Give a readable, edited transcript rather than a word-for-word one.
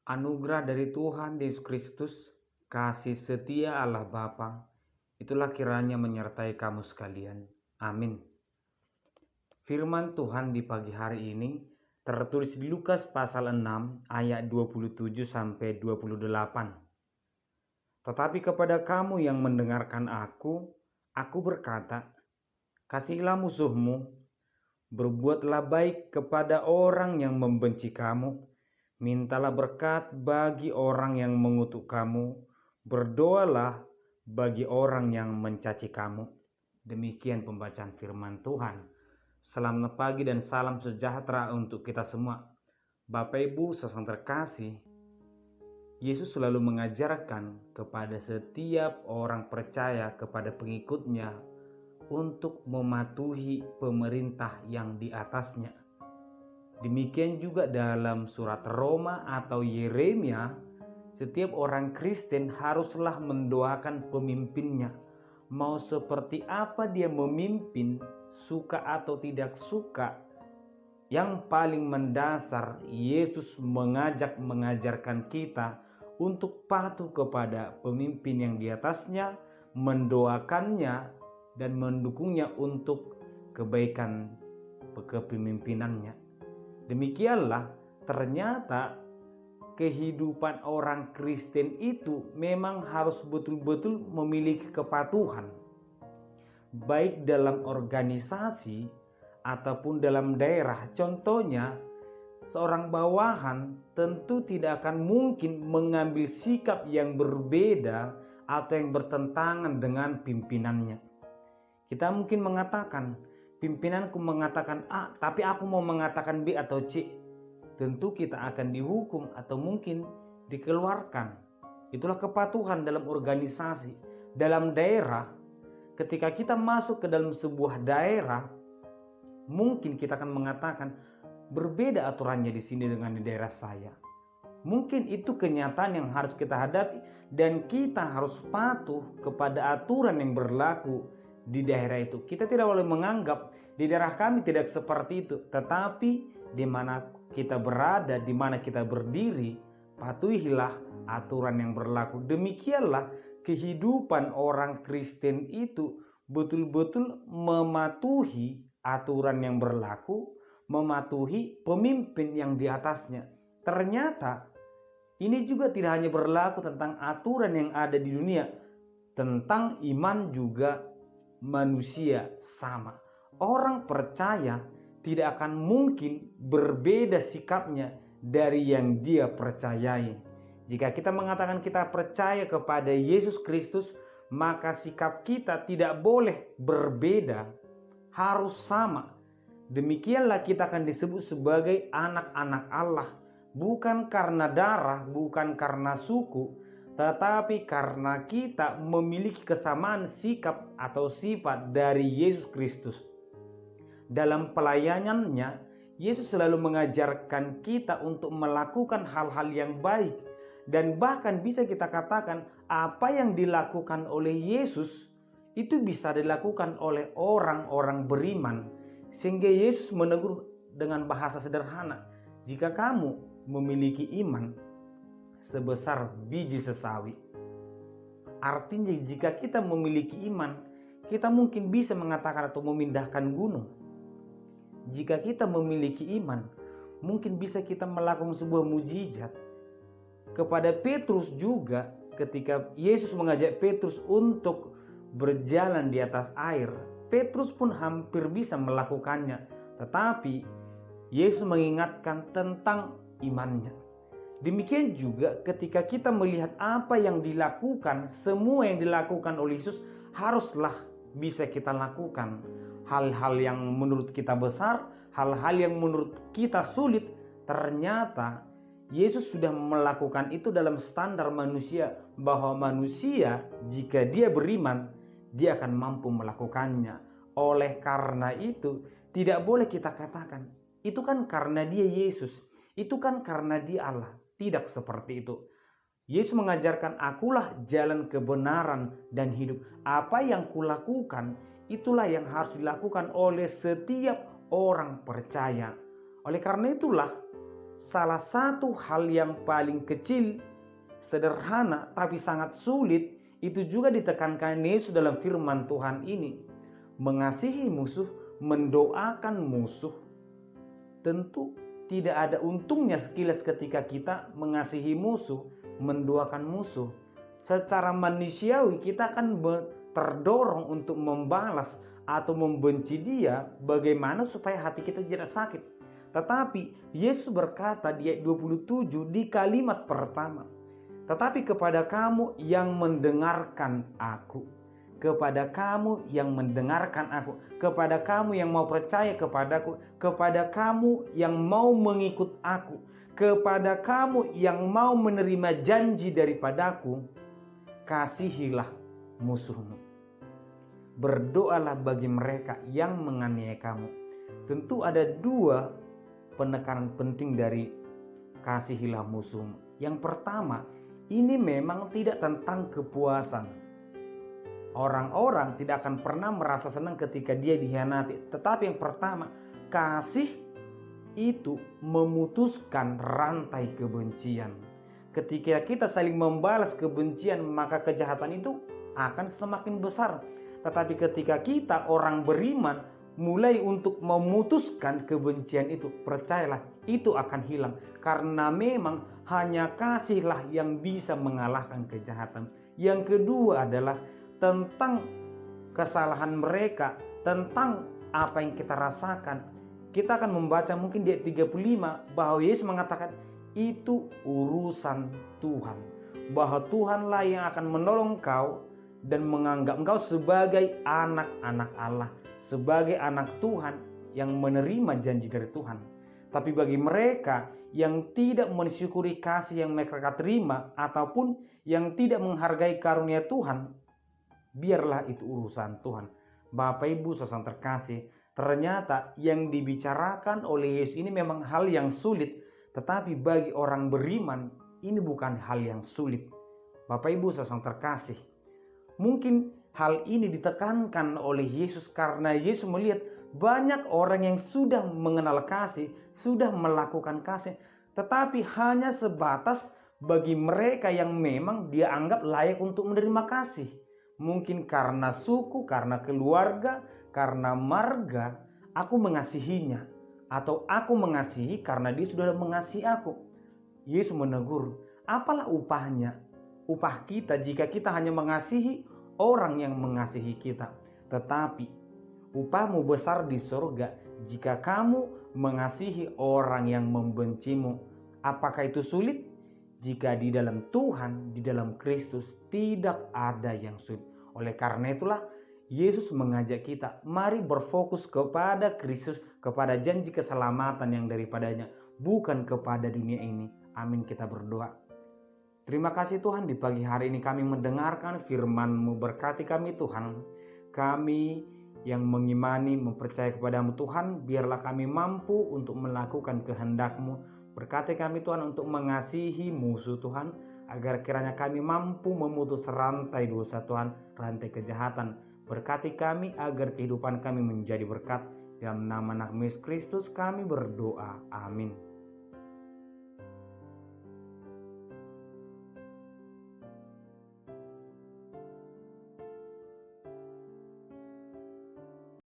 Anugerah dari Tuhan Yesus Kristus, kasih setia Allah Bapa, itulah kiranya menyertai kamu sekalian. Amin. Firman Tuhan di pagi hari ini tertulis di Lukas pasal 6 ayat 27 sampai 28. Tetapi kepada kamu yang mendengarkan aku berkata, kasihilah musuhmu, berbuatlah baik kepada orang yang membenci kamu, mintalah berkat bagi orang yang mengutuk kamu, berdoalah bagi orang yang mencaci kamu. Demikian pembacaan firman Tuhan. Selamat pagi dan salam sejahtera untuk kita semua. Bapak Ibu saudara terkasih, Yesus selalu mengajarkan kepada setiap orang percaya, kepada pengikutnya, untuk mematuhi pemerintah yang di atasnya. Demikian juga dalam surat Roma atau Yeremia, setiap orang Kristen haruslah mendoakan pemimpinnya. Mau seperti apa dia memimpin, suka atau tidak suka. Yang paling mendasar, Yesus mengajarkan kita untuk patuh kepada pemimpin yang di atasnya, mendoakannya dan mendukungnya untuk kebaikan kepemimpinannya. Demikianlah ternyata kehidupan orang Kristen itu memang harus betul-betul memiliki kepatuhan, baik dalam organisasi ataupun dalam daerah. Contohnya, seorang bawahan tentu tidak akan mungkin mengambil sikap yang berbeda atau yang bertentangan dengan pimpinannya. Kita mungkin mengatakan, pimpinanku mengatakan A, tapi aku mau mengatakan B atau C. Tentu kita akan dihukum atau mungkin dikeluarkan. Itulah kepatuhan dalam organisasi. Dalam daerah, ketika kita masuk ke dalam sebuah daerah, mungkin kita akan mengatakan berbeda aturannya di sini dengan di daerah saya. Mungkin itu kenyataan yang harus kita hadapi dan kita harus patuh kepada aturan yang berlaku di daerah itu. Kita tidak boleh menganggap di daerah kami tidak seperti itu, tetapi di mana kita berada, di mana kita berdiri, patuhilah aturan yang berlaku. Demikianlah kehidupan orang Kristen itu betul-betul mematuhi aturan yang berlaku, mematuhi pemimpin yang di atasnya. Ternyata ini juga tidak hanya berlaku tentang aturan yang ada di dunia, tentang iman juga manusia sama. Orang percaya tidak akan mungkin berbeda sikapnya dari yang dia percayai. Jika kita mengatakan kita percaya kepada Yesus Kristus, maka sikap kita tidak boleh berbeda, harus sama. Demikianlah kita akan disebut sebagai anak-anak Allah, bukan karena darah, bukan karena suku, tetapi karena kita memiliki kesamaan sikap atau sifat dari Yesus Kristus. Dalam pelayanannya, Yesus selalu mengajarkan kita untuk melakukan hal-hal yang baik. Dan bahkan bisa kita katakan apa yang dilakukan oleh Yesus itu bisa dilakukan oleh orang-orang beriman. Sehingga Yesus menegur dengan bahasa sederhana, jika kamu memiliki iman sebesar biji sesawi. Artinya jika kita memiliki iman, kita mungkin bisa mengatakan atau memindahkan gunung. Jika kita memiliki iman, mungkin bisa kita melakukan sebuah mujizat. Kepada Petrus juga, ketika Yesus mengajak Petrus untuk berjalan di atas air, Petrus pun hampir bisa melakukannya. Tetapi Yesus mengingatkan tentang imannya. Demikian juga ketika kita melihat apa yang dilakukan, semua yang dilakukan oleh Yesus haruslah bisa kita lakukan. Hal-hal yang menurut kita besar, hal-hal yang menurut kita sulit, ternyata Yesus sudah melakukan itu dalam standar manusia, bahwa manusia jika dia beriman, dia akan mampu melakukannya. Oleh karena itu, tidak boleh kita katakan, itu kan karena dia Yesus, itu kan karena dia Allah. Tidak seperti itu. Yesus mengajarkan, akulah jalan kebenaran dan hidup. Apa yang kulakukan, itulah yang harus dilakukan oleh setiap orang percaya. Oleh karena itulah, salah satu hal yang paling kecil, sederhana, tapi sangat sulit, itu juga ditekankan Yesus dalam firman Tuhan ini. Mengasihi musuh, mendoakan musuh. Tentu tidak ada untungnya sekilas ketika kita mengasihi musuh, mendoakan musuh. Secara manusiawi kita akan terdorong untuk membalas atau membenci dia, bagaimana supaya hati kita tidak sakit. Tetapi Yesus berkata di ayat 27 di kalimat pertama, tetapi kepada kamu yang mendengarkan aku, kepada kamu yang mendengarkan aku, kepada kamu yang mau percaya kepadaku, kepada kamu yang mau mengikut aku, kepada kamu yang mau menerima janji daripadaku, kasihilah musuhmu. Berdoalah bagi mereka yang menganiaya kamu. Tentu ada dua penekanan penting dari kasihilah musuhmu. Yang pertama, ini memang tidak tentang kepuasan. Orang-orang tidak akan pernah merasa senang ketika dia dikhianati. Tetapi yang pertama, kasih itu memutuskan rantai kebencian. Ketika kita saling membalas kebencian, maka kejahatan itu akan semakin besar. Tetapi ketika kita orang beriman mulai untuk memutuskan kebencian itu, percayalah itu akan hilang. Karena memang hanya kasihlah yang bisa mengalahkan kejahatan. Yang kedua adalah tentang kesalahan mereka, tentang apa yang kita rasakan. Kita akan membaca mungkin di ayat 35 bahwa Yesus mengatakan itu urusan Tuhan. Bahwa Tuhanlah yang akan menolong kau dan menganggap engkau sebagai anak-anak Allah, sebagai anak Tuhan yang menerima janji dari Tuhan. Tapi bagi mereka yang tidak mensyukuri kasih yang mereka terima ataupun yang tidak menghargai karunia Tuhan, biarlah itu urusan Tuhan. Bapak Ibu saudara terkasih, ternyata yang dibicarakan oleh Yesus ini memang hal yang sulit, tetapi bagi orang beriman ini bukan hal yang sulit. Bapak Ibu saudara terkasih, mungkin hal ini ditekankan oleh Yesus karena Yesus melihat banyak orang yang sudah mengenal kasih, sudah melakukan kasih, tetapi hanya sebatas bagi mereka yang memang dia anggap layak untuk menerima kasih. Mungkin karena suku, karena keluarga, karena marga, aku mengasihinya. Atau aku mengasihi karena dia sudah mengasihi aku. Yesus menegur, apalah upahnya? Upah kita jika kita hanya mengasihi orang yang mengasihi kita. Tetapi upahmu besar di surga jika kamu mengasihi orang yang membencimu. Apakah itu sulit? Jika di dalam Tuhan, di dalam Kristus tidak ada yang sulit. Oleh karena itulah Yesus mengajak kita, mari berfokus kepada Kristus, kepada janji keselamatan yang daripadanya, bukan kepada dunia ini. Amin, kita berdoa. Terima kasih Tuhan, di pagi hari ini kami mendengarkan firman-Mu. Berkati kami Tuhan, kami yang mengimani, mempercayai kepadamu Tuhan, biarlah kami mampu untuk melakukan kehendak-Mu. Berkati kami Tuhan untuk mengasihi musuh Tuhan, agar kiranya kami mampu memutus rantai dosa Tuhan, rantai kejahatan. Berkati kami agar kehidupan kami menjadi berkat. Dalam nama Anak Yesus Kristus kami berdoa. Amin.